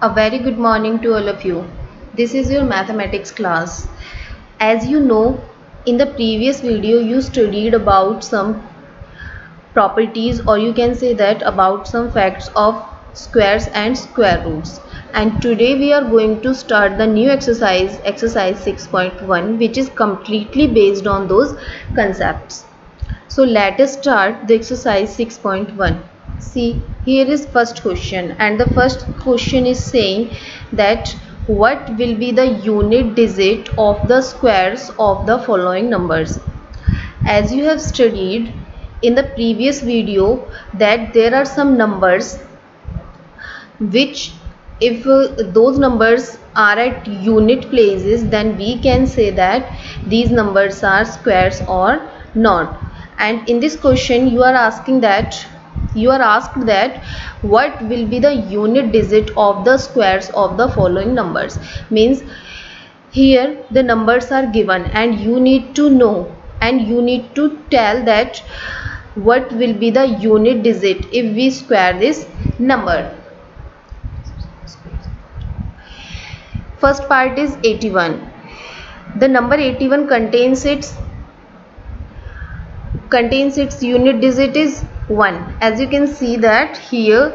A very good morning to all of you. This is your mathematics class. As you know, in the previous video you studied about some properties, or you can say that about some facts of squares and square roots. And today we are going to start the new exercise 6.1, which is completely based on those concepts. So let us start the exercise 6.1. See, here is first question, and the first question is saying that what will be the unit digit of the squares of the following numbers. As you have studied in the previous video that there are some numbers which, if those numbers are at unit places, then we can say that these numbers are squares or not. And in this question you are asked that what will be the unit digit of the squares of the following numbers. Means here the numbers are given and you need to know, and you need to tell that what will be the unit digit if we square this number. First part is 81. The number 81 contains its unit digit is 1. As you can see that here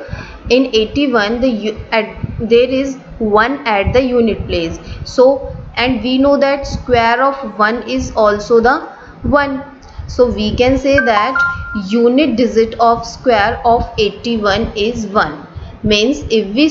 in 81 there is 1 at the unit place. So, and we know that square of 1 is also the 1. So we can say that unit digit of square of 81 is 1. Means if we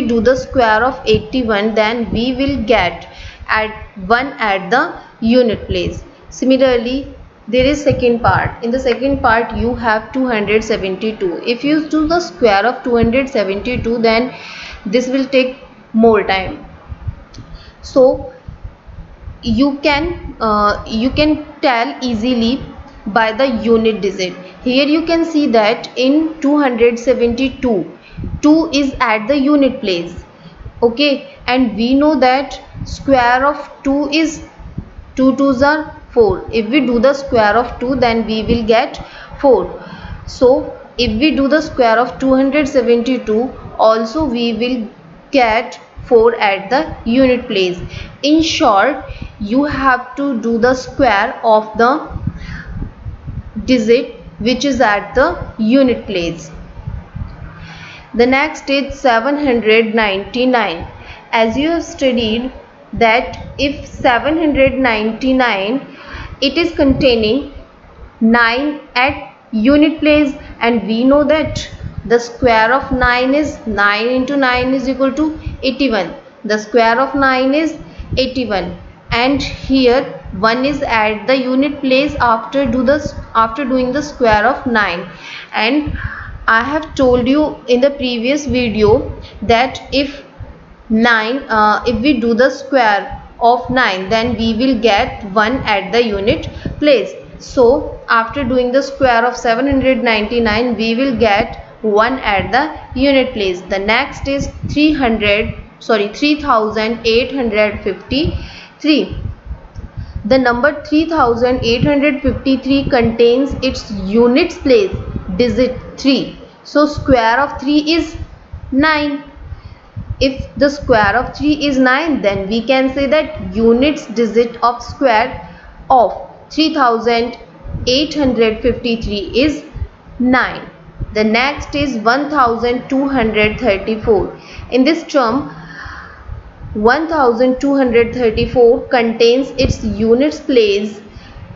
do the square of 81, then we will get at 1 at the unit place. Similarly, there is second part. In the second part you have 272. If you do the square of 272, then this will take more time. So you can tell easily by the unit digit. Here you can see that in 272 2 is at the unit place. Okay, and we know that square of 2 is 2 2s are 4. If we do the square of 2, then we will get 4. So if we do the square of 272, also we will get 4 at the unit place. In short, you have to do the square of the digit which is at the unit place. The next is 799. As you have studied that if 799, it is containing 9 at unit place, and we know that the square of 9 is 9 into 9 is equal to 81. The square of 9 is 81, and here 1 is at the unit place after doing the square of 9. And I have told you in the previous video that if we do the square of 9, then we will get 1 at the unit place. So after doing the square of 799, we will get 1 at the unit place. The next is 3853. The number 3853 contains its units place digit 3. So square of 3 is 9. If the square of 3 is 9, then we can say that units digit of square of 3853 is 9. The next is 1234. In this term, 1234 contains its units place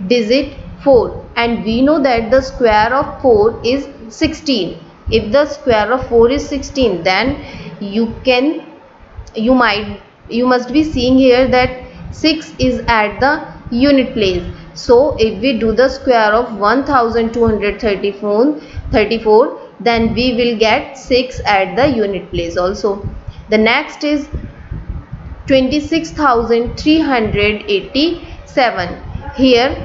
digit 4, and we know that the square of 4 is 16. If the square of 4 is 16, then you must be seeing here that 6 is at the unit place. So if we do the square of 1234, then we will get 6 at the unit place also. The next is 26,387. Here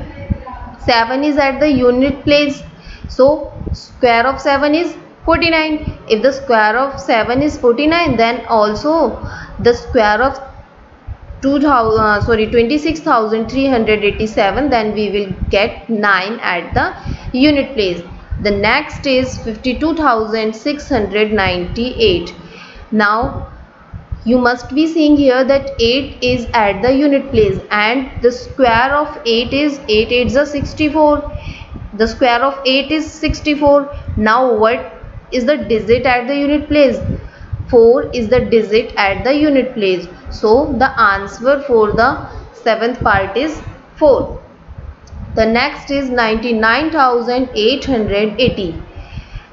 7 is at the unit place. So square of 7 is 49. If the square of 7 is 49, then also the square of 26,387, then we will get 9 at the unit place. The next is 52,698. Now you must be seeing here that 8 is at the unit place, and the square of 8 is 8 8s are 64. The square of 8 is 64. Now what is the digit at the unit place? 4 is the digit at the unit place. So the answer for the seventh part is 4. The next is 99,880.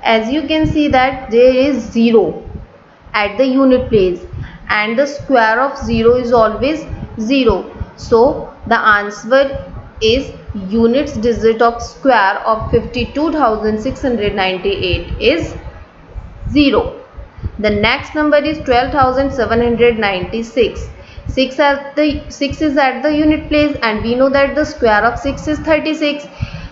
As you can see that there is 0 at the unit place, and the square of 0 is always 0. So the answer is units digit of square of 52,698 is 0. The next number is 12,796. 6 is at the unit place, and we know that the square of 6 is 36.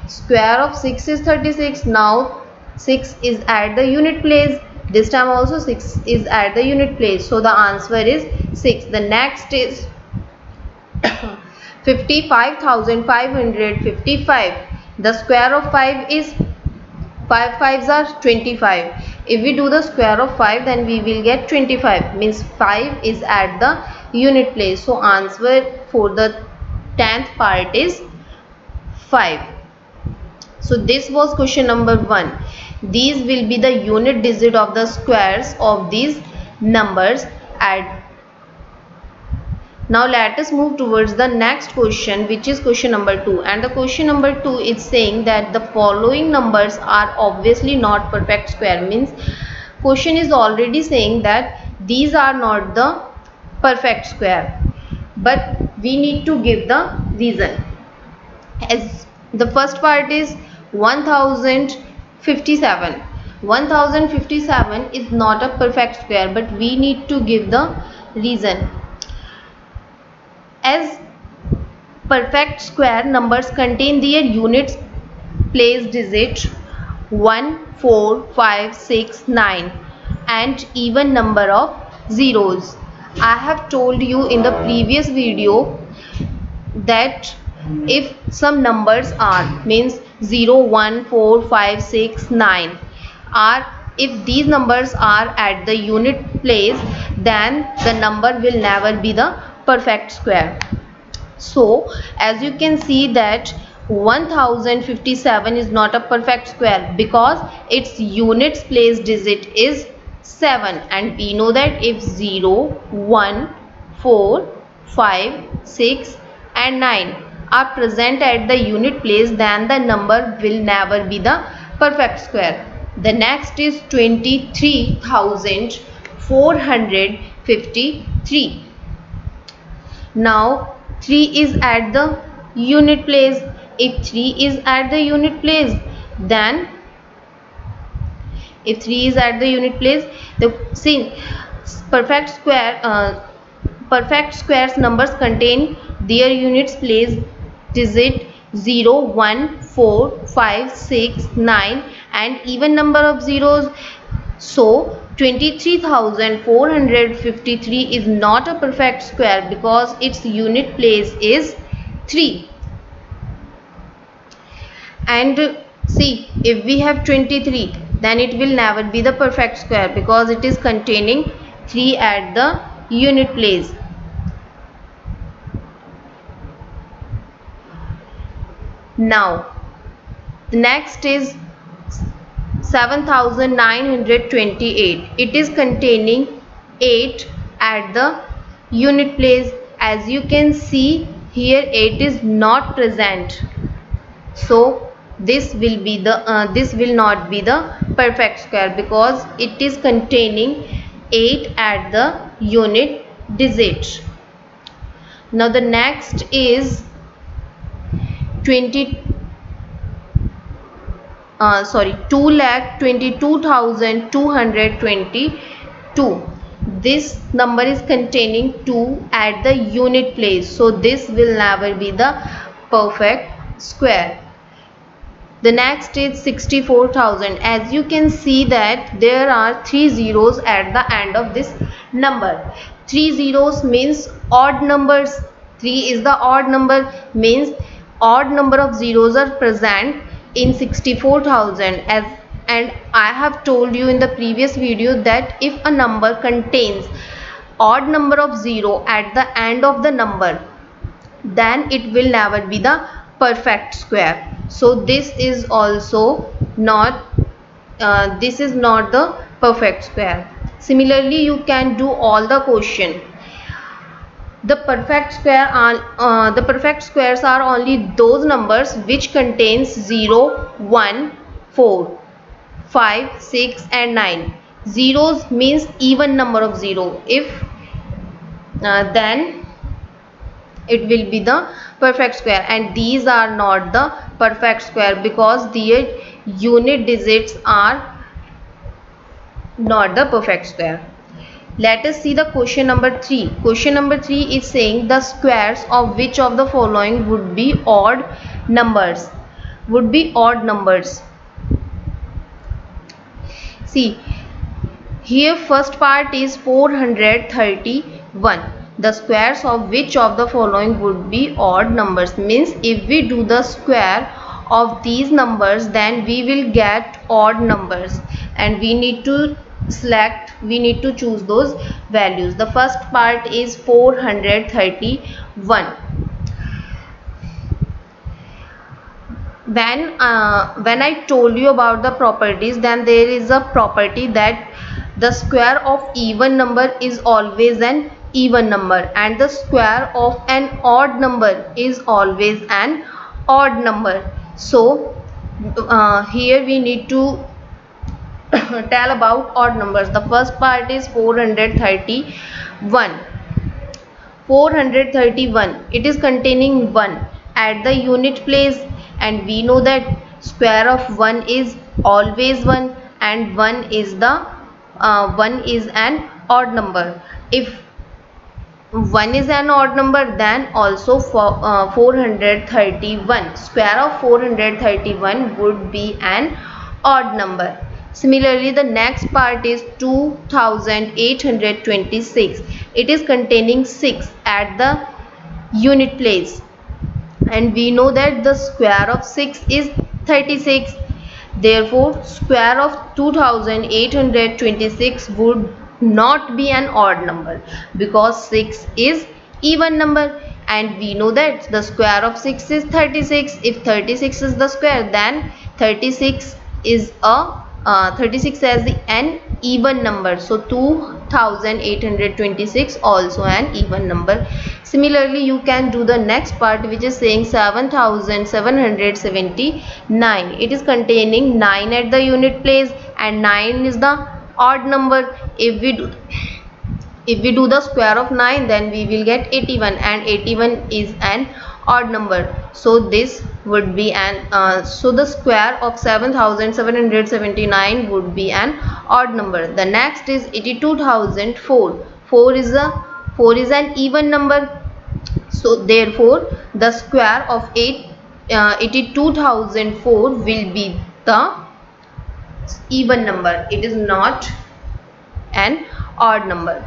Square of 6 is 36. Now 6 is at the unit place. This time also 6 is at the unit place. So the answer is 6. The next is 55,555. The square of 5 is 5 5s are 25. If we do the square of 5, then we will get 25, means 5 is at the unit place. So answer for the 10th part is 5. So this was question number 1. These will be the unit digit of the squares of these numbers. Now let us move towards the next question, which is question number 2. And the question number 2 is saying that the following numbers are obviously not perfect square. Means question is already saying that these are not the perfect square, but we need to give the reason. As the first part is 1057. 1057 is not a perfect square, but we need to give the reason. As perfect square numbers contain their units place digit 1, 4, 5, 6, 9 and even number of zeros. I have told you in the previous video that if some numbers are, means 0, 1, 4, 5, 6, 9 are, if these numbers are at the unit place, then the number will never be the perfect square. So as you can see that 1057 is not a perfect square because its units place digit is 7, and we know that if 0, 1, 4, 5, 6 and 9 are present at the unit place, then the number will never be the perfect square. The next is 23,453. Now 3 is at the unit place. If 3 is at the unit place, then if 3 is at the unit place, the see perfect squares numbers contain their units place digit 0, 1, 4, 5, 6, 9 and even number of zeros. So 23,453 is not a perfect square because its unit place is 3. And see, if we have 23, then it will never be the perfect square because it is containing 3 at the unit place. Now next is 7,928. It is containing 8 at the unit place. As you can see here, 8 is not present, so this will be the this will not be the perfect square because it is containing 8 at the unit digit. Now the next is 2,22,222. This number is containing 2 at the unit place, so this will never be the perfect square. The next is 64,000. As you can see that there are 3 zeros at the end of this number. 3 zeros means odd numbers. 3 is the odd number, means odd number of zeros are present in 64,000. As And I have told you in the previous video that if a number contains odd number of 0 at the end of the number, then it will never be the perfect square. So this is also not this is not the perfect square. Similarly, you can do all the question. The perfect squares are only those numbers which contains 0, 1, 4, 5, 6 and 9. Zeros means even number of 0. If then it will be the perfect square, and these are not the perfect square because their unit digits are not the perfect square. Let us see the question number 3. Question number 3 is saying the squares of which of the following would be odd numbers. See, here first part is 431. The squares of which of the following would be odd numbers, means if we do the square of these numbers then we will get odd numbers, and we need to choose those values. The first part is 431. When I told you about the properties, then there is a property that the square of even number is always an even number, and the square of an odd number is always an odd number. So here we need to tell about odd numbers. The first part is 431. 431, it is containing 1 at the unit place, and we know that square of 1 is always 1, and 1 is an odd number. If 1 is an odd number, then also for 431, square of 431 would be an odd number. Similarly, the next part is 2826. It is containing 6 at the unit place, and we know that the square of 6 is 36. Therefore, square of 2826 would not be an odd number because 6 is even number, and we know that the square of 6 is 36. If 36 is the square, then 36 is a 36 as an even number. So 2826 also an even number. Similarly, you can do the next part, which is saying 7779. It is containing 9 at the unit place, and 9 is the odd number. If we do the square of 9, then we will get 81, and 81 is an odd number. So this would be an so the square of 7779 would be an odd number. The next is 82004. 4 is an even number. So therefore the square of 82004 will be the even number. It is not an odd number.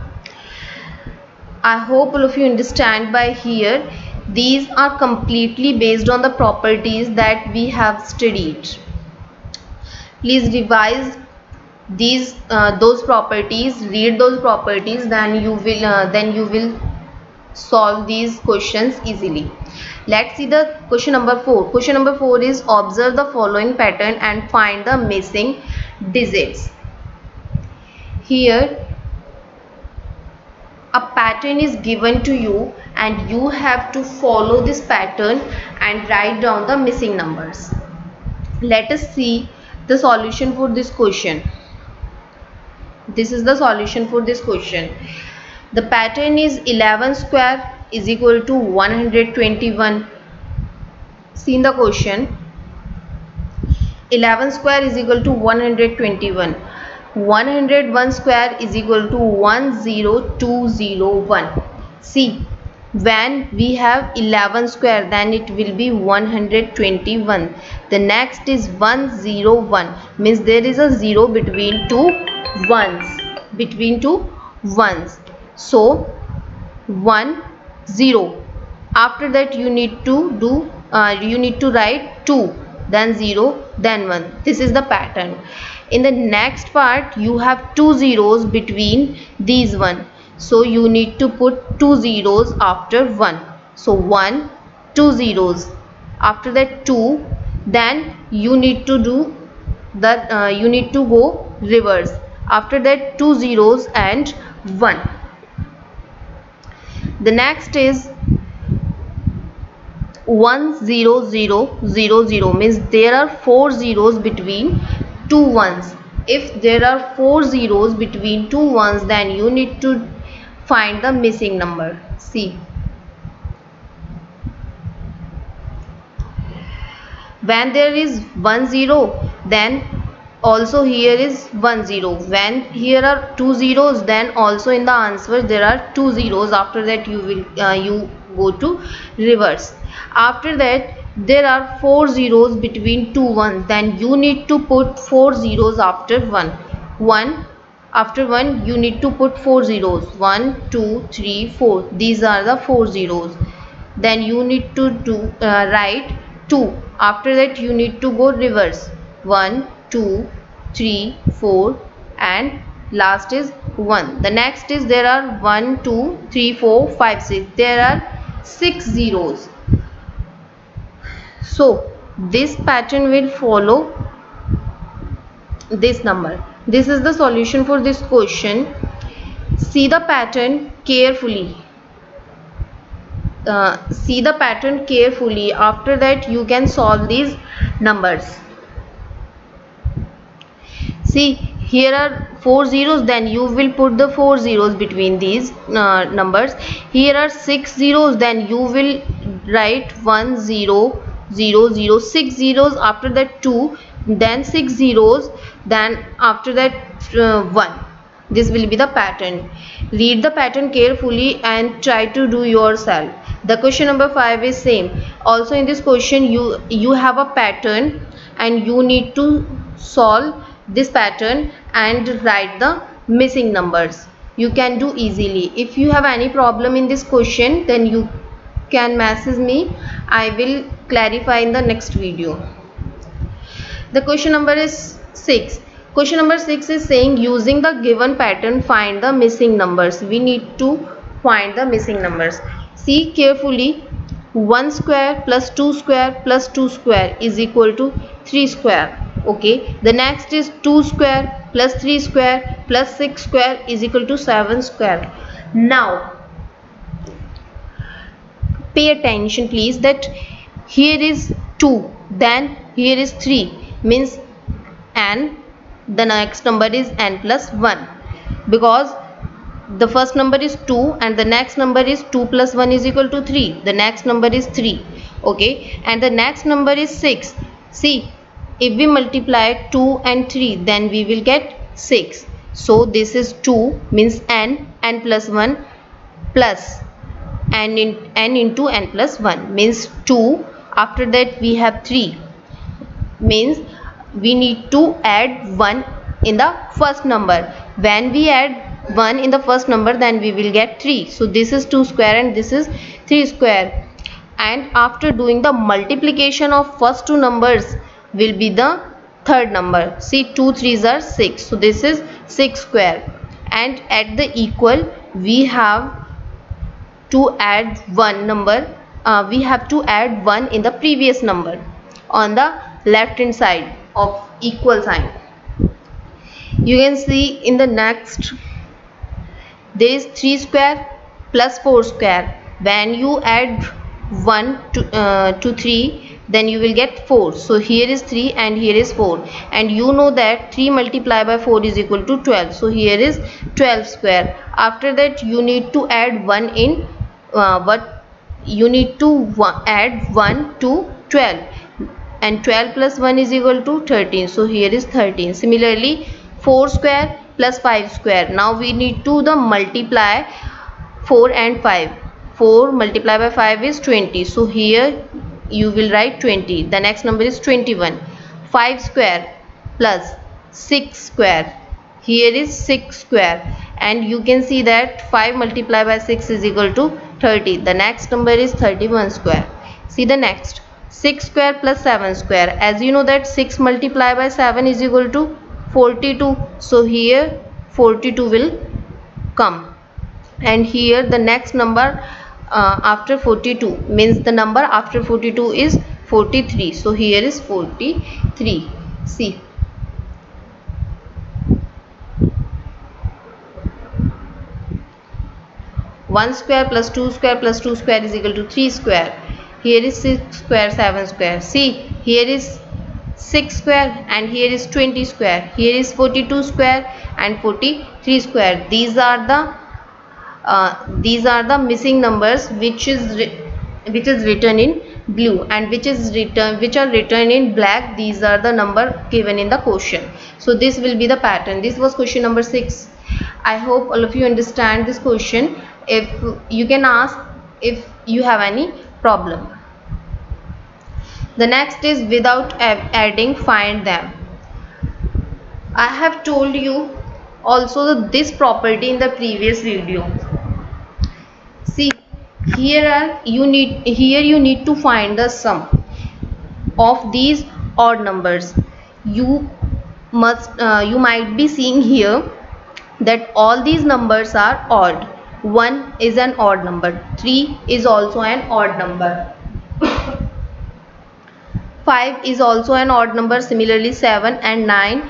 I hope all of you understand by here. These are completely based on the properties that we have studied. Please revise those properties, read those properties, then you will solve these questions easily. Let's see the question number 4. Question number 4 is observe the following pattern and find the missing digits. Here a pattern is given to you, and you have to follow this pattern and write down the missing numbers. Let us see the solution for this question. This is the solution for this question. The pattern is 11 square is equal to 121. See in the question, 11 square is equal to 121. 101 square is equal to 10201. See, when we have 11 square, then it will be 121. The next is 101, means there is a 0 between two ones. So 1 0. After that you need to write 2. then 0, then 1. This is the pattern. In the next part you have two zeros between these one, so you need to put two zeros after 1. So 1, two zeros, after that 2, then you need to do that, you need to go reverse, after that two zeros and 1. The next is 1 0 0 0 0, means there are four zeros between two ones. If there are four zeros between two ones, then you need to find the missing number. See, when there is 1 0, then also here is 1 0. When here are two zeros, then also in the answer there are two zeros. After that you will you go to reverse. After that there are four zeros between two ones, then you need to put four zeros after 1. 1, after 1 you need to put four zeros, 1 2 3 4. These are the four zeros. Then you need to do write 2. After that you need to go reverse, 1 2 3 4, and last is 1. The next is there are 1 2 3 4 5 6. There are 6 zeros. So this pattern will follow this number. This is the solution for this question. See the pattern carefully. See the pattern carefully. After that you can solve these numbers. See, here are four zeros, then you will put the four zeros between these numbers. Here are six zeros, then you will write 1 0 0 0, 6 zeros, after that 2, then 6 zeros, then after that 1. This will be the pattern. Read the pattern carefully and try to do yourself. The question number 5 is same. Also in this question you have a pattern and you need to solve this pattern and write the missing numbers. You can do easily. If you have any problem in this question, then you can message me. I will clarify in the next video. The question number is 6. Question number 6 is saying using the given pattern find the missing numbers. We need to find the missing numbers. See carefully. 1 square plus 2 square plus 2 square is equal to 3 square. Okay, the next is 2 square plus 3 square plus 6 square is equal to 7 square. Now pay attention please, that here is 2, then here is 3, means n, the next number is n plus 1, because the first number is 2 and the next number is 2 plus 1 is equal to 3. The next number is 3. Okay, and the next number is 6. See, if we multiply 2 and 3, then we will get 6. So this is 2, means n plus 1 plus n into n plus 1, means 2. After that we have 3, means we need to add 1 in the first number. When we add 1 in the first number, then we will get 3. So this is 2 square and this is 3 square. And after doing the multiplication of first two numbers will be the third number. See, 2 3s are 6. So this is 6 square. And at the equal we have to add one number. We have to add 1 in the previous number on the left hand side of equal sign. You can see in the next there is 3 square plus 4 square. When you add 1 to 3, then you will get 4. So here is 3 and here is 4, and you know that 3 multiplied by 4 is equal to 12. So here is 12 square. After that you need to add 1 in you need to add 1 to 12, and 12 plus 1 is equal to 13. So here is 13. Similarly 4 square plus 5 square. Now we need to the multiply 4 and 5. 4 multiplied by 5 is 20. So here you will write 20. The next number is 21. 5 square plus 6 square. Here is 6 square, and you can see that 5 multiplied by 6 is equal to 30. The next number is 31 square. See the next 6 square plus 7 square. As you know that 6 multiplied by 7 is equal to 42. So here 42 will come, and here the next number after 42 means the number after 42 is 43. So here is 43. See, 1 square plus 2 square plus 2 square is equal to 3 square. Here is 6 square, 7 square. See, here is 6 square and here is 20 square. Here is 42 square and 43 square. These are the missing numbers which is written in blue, and which are written in black. These are the number given in the question. So this will be the pattern. This was question number 6. I hope all of you understand this question. If you can ask if you have any problem. The next is without adding, find them. I have told you also this property in the previous video. See, here you need to find the sum of these odd numbers. You might be seeing here that all these numbers are odd. 1 is an odd number, 3 is also an odd number, 5 is also an odd number. Similarly 7 and 9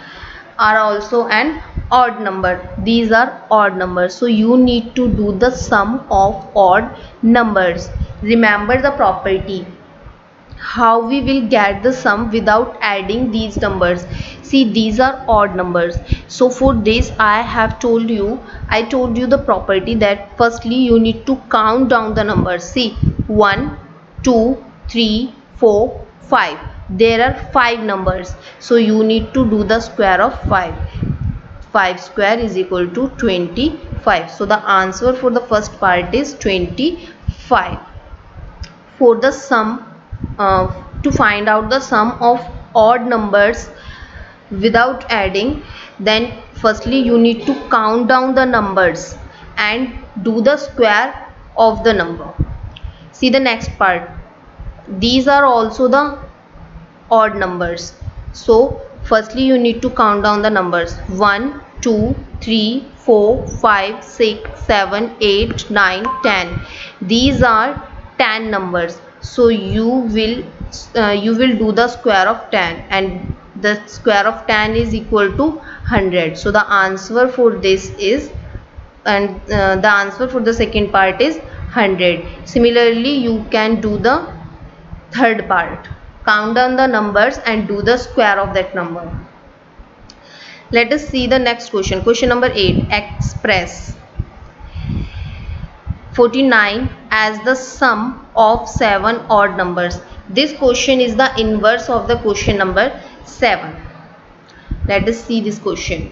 are also an odd number. These are odd numbers. So you need to do the sum of odd numbers. Remember the property, how we will get the sum without adding these numbers. See, these are odd numbers. So for this I told you the property that firstly you need to count down the numbers. See, 1 2 3 4 5. There are 5 numbers, so you need to do the square of 5. 5 square is equal to 25. So the answer for the first part is 25. For the sum, to find out the sum of odd numbers without adding, then firstly you need to count down the numbers and do the square of the number. See the next part. These are also the odd numbers. So firstly you need to count down the numbers. 1 2 3 4 5 6 7 8 9 10. These are 10 numbers. So you will do the square of 10, and the square of 10 is equal to 100. So the answer for this is, and the answer for the second part is 100. Similarly you can do the third part. Count down the numbers and do the square of that number. Let us see the next question. Question number 8. Express 49 as the sum of 7 odd numbers. This question is the inverse of the question number 7. Let us see this question.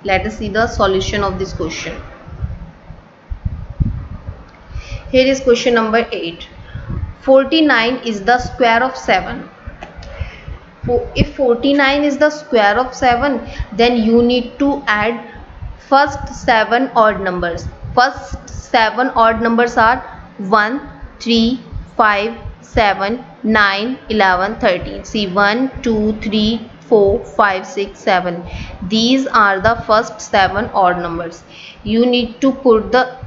Let us see the solution of this question. Here is question number 8. 49 is the square of 7. If 49 is the square of 7, then you need to add first 7 odd numbers. First 7 odd numbers are 1 3 5 7 9 11 13. See, 1 2 3 4 5 6 7. These are the first 7 odd numbers. You need to put the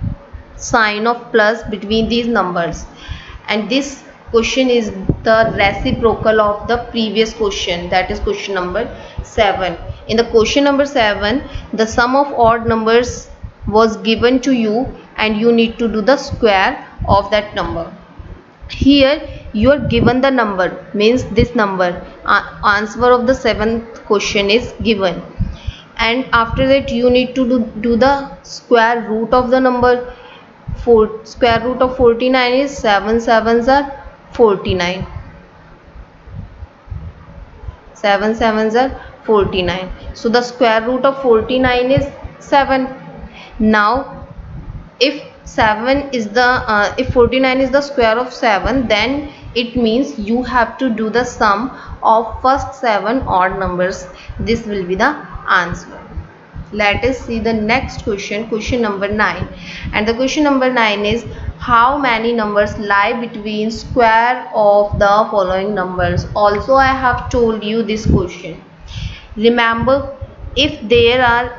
sign of plus between these numbers, and this question is the reciprocal of the previous question, that is question number 7. In the question number 7, the sum of odd numbers was given to you and you need to do the square of that number. Here you are given the number, means this number, answer of the 7th question is given, and after that you need to do the square root of the number. Square root of 49 is 7 sevens are 49. 7 sevens are 49. So the square root of 49 is 7. Now if 7 is the if 49 is the square of 7, then it means you have to do the sum of first 7 odd numbers. This will be the answer. Let us see the next question, question number 9. And the question number 9 is, how many numbers lie between square of the following numbers. Also I have told you this question. Remember, if there are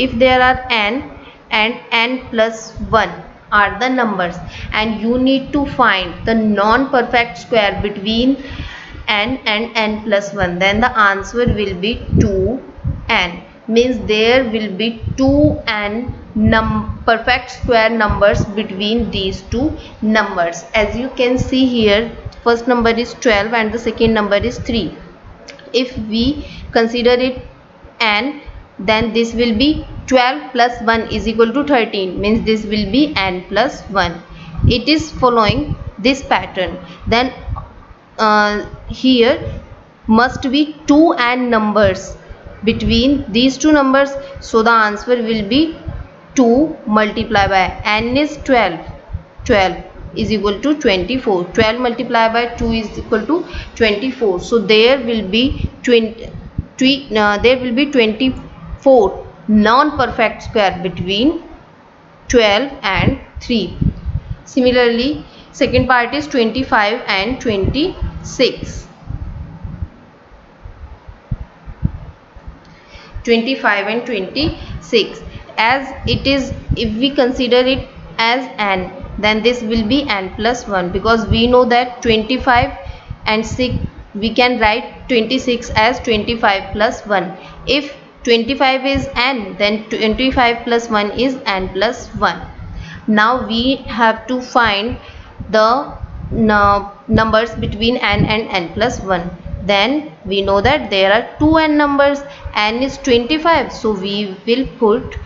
if there are n and n plus 1 are the numbers, and you need to find the non-perfect square between n and n plus 1, then the answer will be 2n. Means there will be 2n perfect square numbers between these two numbers. As you can see here, first number is 12 and the second number is 3. If we consider it n, then this will be 12 plus 1 is equal to 13, means this will be n plus 1. It is following this pattern. Then here must be 2n numbers between these two numbers, so the answer will be 2 multiplied by n is 12. 12 is equal to 24. 12 multiplied by 2 is equal to 24. So there will be 24 non-perfect square between 12 and 3. Similarly, second part is 25 and 26. 25 and 26. As it is, if we consider it as n, then this will be n plus 1, because we know that 25 and 6, we can write 26 as 25 plus 1. If 25 is n, then 25 plus 1 is n plus 1. Now we have to find the numbers between n and n plus 1. Then we know that there are 2n numbers. N is 25, so we will put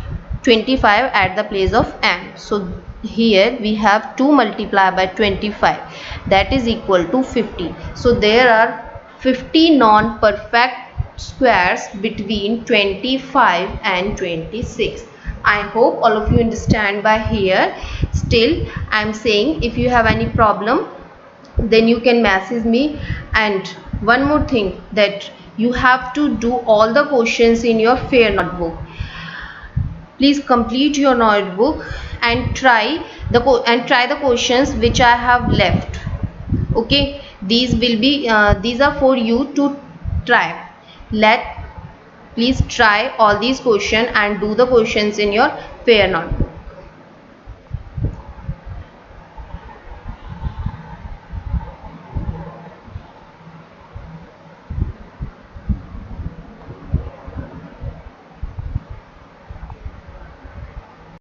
25 at the place of n. So here we have 2 multiplied by 25, that is equal to 50. So there are 50 non-perfect squares between 25 and 26. I hope all of you understand by here. Still I am saying, if you have any problem, then you can message me. And one more thing, that you have to do all the questions in your fair notebook. Please complete your notebook and try the questions which I have left. Okay, these will be these are for you to try. Please try all these questions and do the questions in your fair notebook.